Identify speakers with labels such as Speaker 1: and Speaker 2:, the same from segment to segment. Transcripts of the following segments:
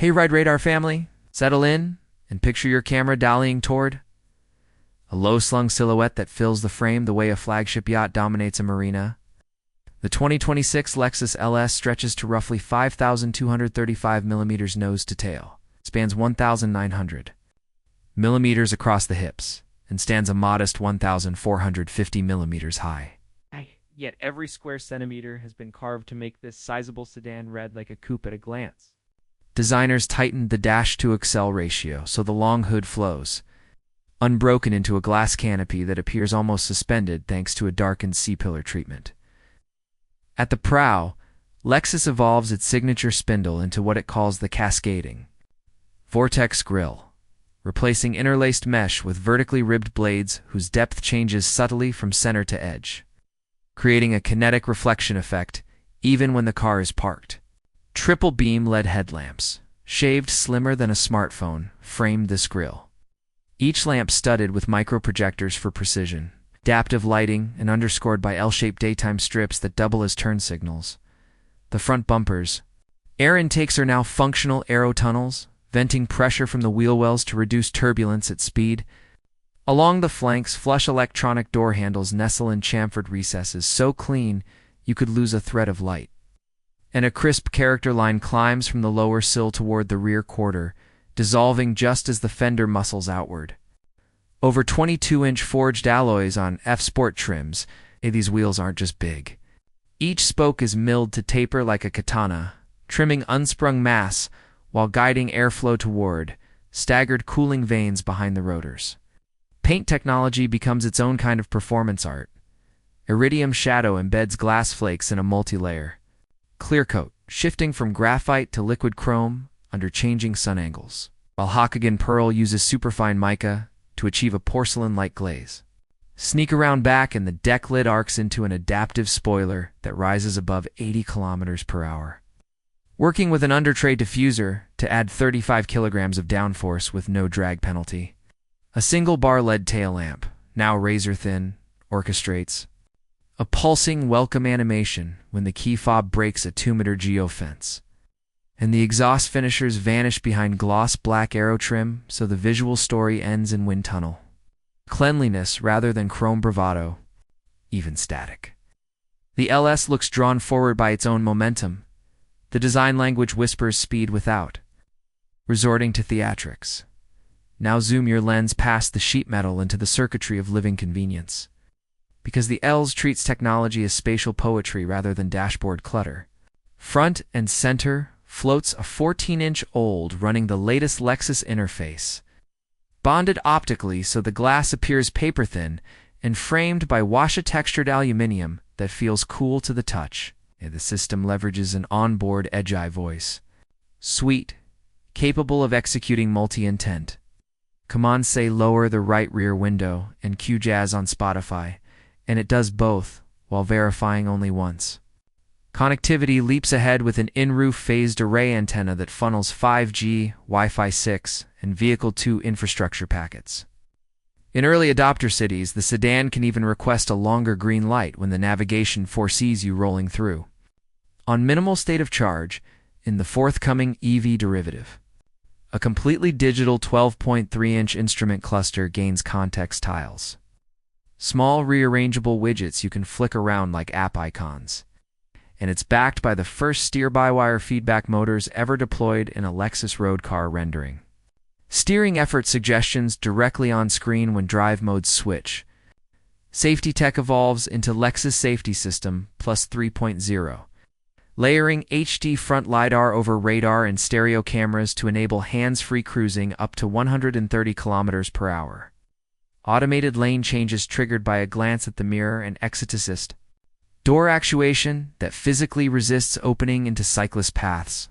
Speaker 1: Hey Ride Radar family, settle in and picture your camera dallying toward a low-slung silhouette that fills the frame the way a flagship yacht dominates a marina. The 2026 Lexus LS stretches to roughly 5,235 millimeters nose to tail, spans 1,900 millimeters across the hips, and stands a modest 1,450 millimeters high. Yet every square centimeter has been carved to make this sizable sedan read like a coupe at a glance. Designers tightened the dash-to-excel ratio so the long hood flows, unbroken into a glass canopy that appears almost suspended thanks to a darkened C-pillar treatment. At the prow, Lexus evolves its signature spindle into what it calls the cascading vortex grille, replacing interlaced mesh with vertically ribbed blades whose depth changes subtly from center to edge, creating a kinetic reflection effect even when the car is parked. Triple beam LED headlamps, shaved slimmer than a smartphone, framed this grille. Each lamp studded with micro-projectors for precision, adaptive lighting, and underscored by L-shaped daytime strips that double as turn signals. The front bumpers. Air intakes are now functional aero tunnels, venting pressure from the wheel wells to reduce turbulence at speed. Along the flanks, flush electronic door handles nestle in chamfered recesses so clean you could lose a thread of light. And a crisp character line climbs from the lower sill toward the rear quarter, dissolving just as the fender muscles outward. Over 22-inch forged alloys on F-Sport trims, these wheels aren't just big. Each spoke is milled to taper like a katana, trimming unsprung mass while guiding airflow toward staggered cooling vanes behind the rotors. Paint technology becomes its own kind of performance art. Iridium shadow embeds glass flakes in a multi-layer clear coat, shifting from graphite to liquid chrome under changing sun angles, while Haku pearl uses superfine mica to achieve a porcelain-like glaze. Sneak around back and the deck lid arcs into an adaptive spoiler that rises above 80 kilometers per hour. Working with an undertray diffuser to add 35 kilograms of downforce with no drag penalty. A single bar LED tail lamp, now razor-thin, orchestrates a pulsing welcome animation when the key fob breaks a 2-meter geofence. And the exhaust finishers vanish behind gloss black aero trim so the visual story ends in wind tunnel. Cleanliness rather than chrome bravado, even static. The LS looks drawn forward by its own momentum. The design language whispers speed without, resorting to theatrics. Now zoom your lens past the sheet metal into the circuitry of living convenience. Because the LS treats technology as spatial poetry rather than dashboard clutter. Front and center floats a 14-inch old running the latest Lexus interface, bonded optically so the glass appears paper-thin and framed by washa-textured aluminum that feels cool to the touch. The system leverages an onboard edge-eye voice. Sweet, capable of executing multi-intent. Command say lower the right rear window and cue jazz on Spotify, and it does both while verifying only once. Connectivity leaps ahead with an in-roof phased array antenna that funnels 5G, Wi-Fi 6, and Vehicle 2 infrastructure packets. In early adopter cities, the sedan can even request a longer green light when the navigation foresees you rolling through. On minimal state of charge, in the forthcoming EV derivative, a completely digital 12.3-inch instrument cluster gains context tiles. Small rearrangeable widgets you can flick around like app icons. And it's backed by the first steer-by-wire feedback motors ever deployed in a Lexus road car rendering. Steering effort suggestions directly on screen when drive modes switch. Safety tech evolves into Lexus Safety System Plus 3.0, layering HD front LiDAR over radar and stereo cameras to enable hands-free cruising up to 130 kilometers per hour. Automated lane changes triggered by a glance at the mirror and exit assist. Door actuation that physically resists opening into cyclist paths.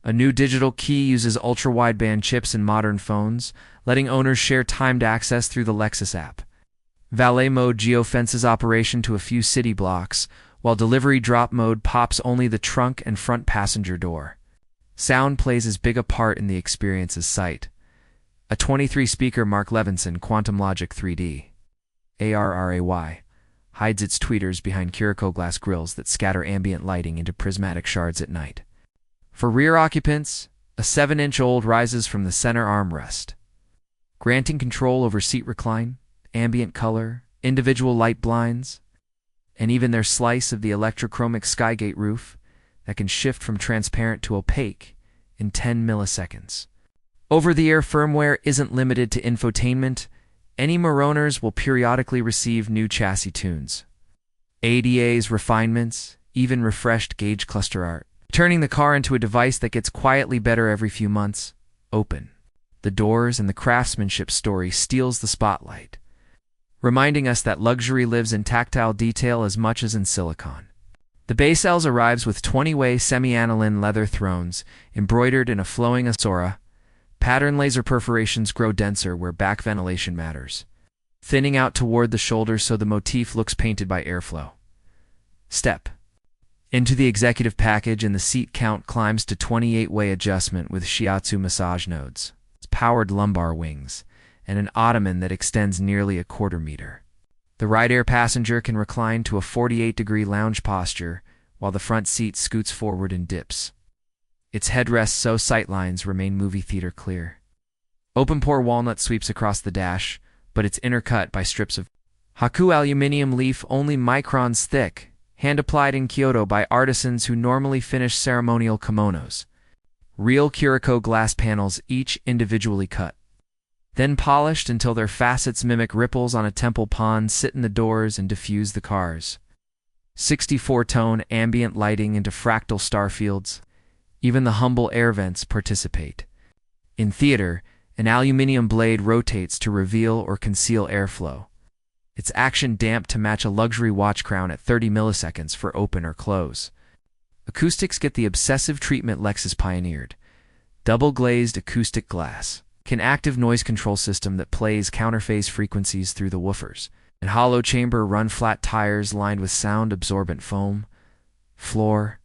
Speaker 1: A new digital key uses ultra-wideband chips in modern phones, letting owners share timed access through the Lexus app. Valet mode geofences operation to a few city blocks, while delivery drop mode pops only the trunk and front passenger door. Sound plays as big a part in the experience as sight. A 23-speaker Mark Levinson Quantum Logic 3D ARRAY hides its tweeters behind Kiriko glass grills that scatter ambient lighting into prismatic shards at night. For rear occupants, A 7-inch rises from the center armrest, granting control over seat recline, ambient color, individual light blinds, and even their slice of the electrochromic Skygate roof that can shift from transparent to opaque in 10 milliseconds. Over-the-air firmware isn't limited to infotainment. Any Marooners will periodically receive new chassis tunes, ADA's refinements, even refreshed gauge cluster art, turning the car into a device that gets quietly better every few months. Open. The doors and the craftsmanship story steals the spotlight, reminding us that luxury lives in tactile detail as much as in silicone. The base L's arrives with 20-way semi-aniline leather thrones, embroidered in a flowing Asura. Pattern laser perforations grow denser where back ventilation matters, thinning out toward the shoulders so the motif looks painted by airflow. Step into the executive package and the seat count climbs to 28-way adjustment with shiatsu massage nodes, powered lumbar wings, and an ottoman that extends nearly a quarter-meter. The right-air passenger can recline to a 48-degree lounge posture while the front seat scoots forward and dips, its headrest so sightlines remain movie theater clear. Open-pore walnut sweeps across the dash, but it's intercut by strips of Haku aluminum leaf only microns thick, hand-applied in Kyoto by artisans who normally finish ceremonial kimonos. Real Kiriko glass panels, each individually cut, then polished until their facets mimic ripples on a temple pond, sit in the doors and diffuse the cars. 64-tone ambient lighting into fractal star fields. Even the humble air vents participate. In theater, an aluminum blade rotates to reveal or conceal airflow, its action damped to match a luxury watch crown at 30 milliseconds for open or close. Acoustics get the obsessive treatment Lexus pioneered. Double-glazed acoustic glass, an active noise control system that plays counterphase frequencies through the woofers, and hollow chamber run-flat tires lined with sound-absorbent foam. Floor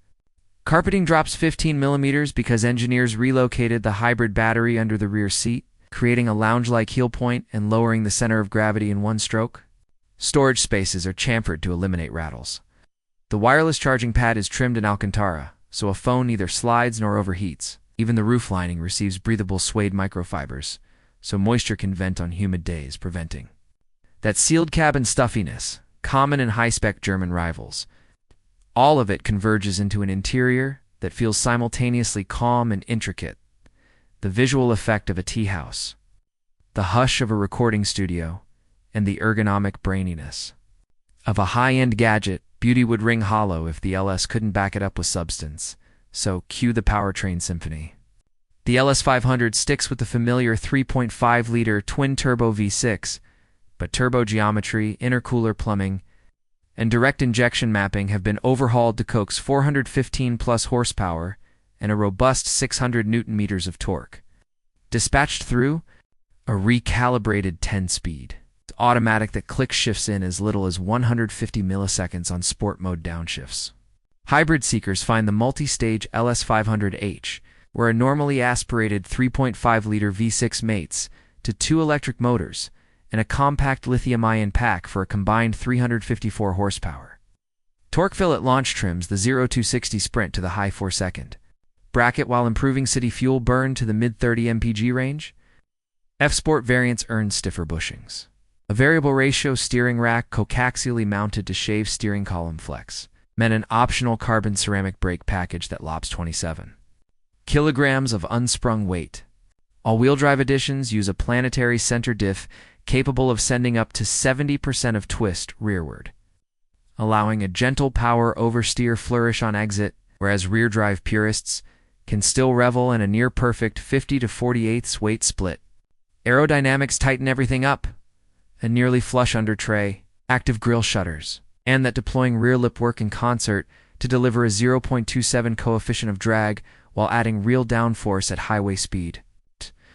Speaker 1: carpeting drops 15 millimeters because engineers relocated the hybrid battery under the rear seat, creating a lounge-like heel point and lowering the center of gravity in one stroke. Storage spaces are chamfered to eliminate rattles. The wireless charging pad is trimmed in Alcantara, so a phone neither slides nor overheats. Even the roof lining receives breathable suede microfibers, so moisture can vent on humid days, preventing that sealed cabin stuffiness, common in high-spec German rivals. All of it converges into an interior that feels simultaneously calm and intricate, the visual effect of a tea house, the hush of a recording studio, and the ergonomic braininess of a high-end gadget. Beauty would ring hollow if the LS couldn't back it up with substance, so cue the powertrain symphony. The LS500 sticks with the familiar 3.5-liter twin-turbo V6, but turbo geometry, intercooler plumbing, and direct injection mapping have been overhauled to coax 415-plus horsepower and a robust 600 newton-meters of torque, dispatched through a recalibrated 10-speed. It's automatic that click shifts in as little as 150 milliseconds on sport mode downshifts. Hybrid seekers find the multi-stage LS500H, where a normally aspirated 3.5-liter V6 mates to 2 electric motors and a compact lithium-ion pack for a combined 354 horsepower. Torque fill at launch trims the 0-260 sprint to the high 4-second bracket while improving city fuel burn to the mid-30 mpg range. F-Sport variants earn stiffer bushings. A variable ratio steering rack coaxially mounted to shave steering column flex meant an optional carbon ceramic brake package that lops 27 kilograms of unsprung weight. All-wheel drive editions use a planetary center diff capable of sending up to 70% of twist rearward, allowing a gentle power oversteer flourish on exit, whereas rear drive purists can still revel in a near-perfect 50 to 48ths weight split. Aerodynamics tighten everything up. A nearly flush under tray, active grille shutters, and that deploying rear lip work in concert to deliver a 0.27 coefficient of drag while adding real downforce at highway speed.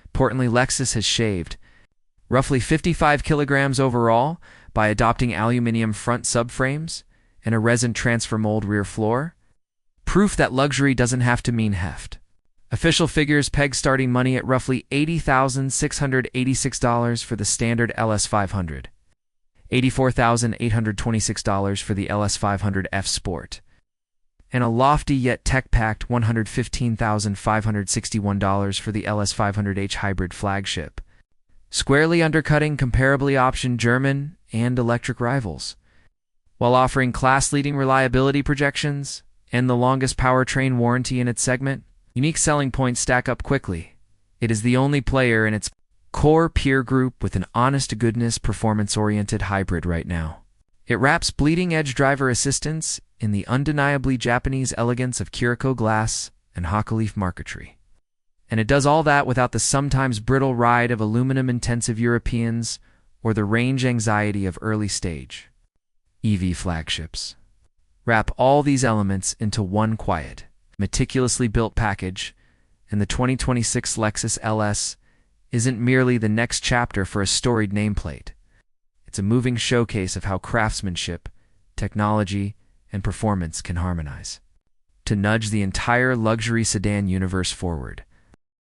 Speaker 1: Importantly, Lexus has shaved roughly 55 kilograms overall by adopting aluminum front subframes and a resin transfer mold rear floor. Proof that luxury doesn't have to mean heft. Official figures peg starting money at roughly $80,686 for the standard LS500, $84,826 for the LS500 F Sport, and a lofty yet tech-packed $115,561 for the LS 500h hybrid flagship, squarely undercutting comparably optioned German and electric rivals, while offering class-leading reliability projections and the longest powertrain warranty in its segment. Unique selling points stack up quickly. It is the only player in its core peer group with an honest-to-goodness, performance-oriented hybrid right now. It wraps bleeding-edge driver assistance in the undeniably Japanese elegance of Kiriko glass and Haku leaf marquetry. And it does all that without the sometimes brittle ride of aluminum-intensive Europeans or the range anxiety of early-stage EV flagships. Wrap all these elements into one quiet, meticulously built package, and the 2026 Lexus LS isn't merely the next chapter for a storied nameplate. It's a moving showcase of how craftsmanship, technology, and performance can harmonize to nudge the entire luxury sedan universe forward.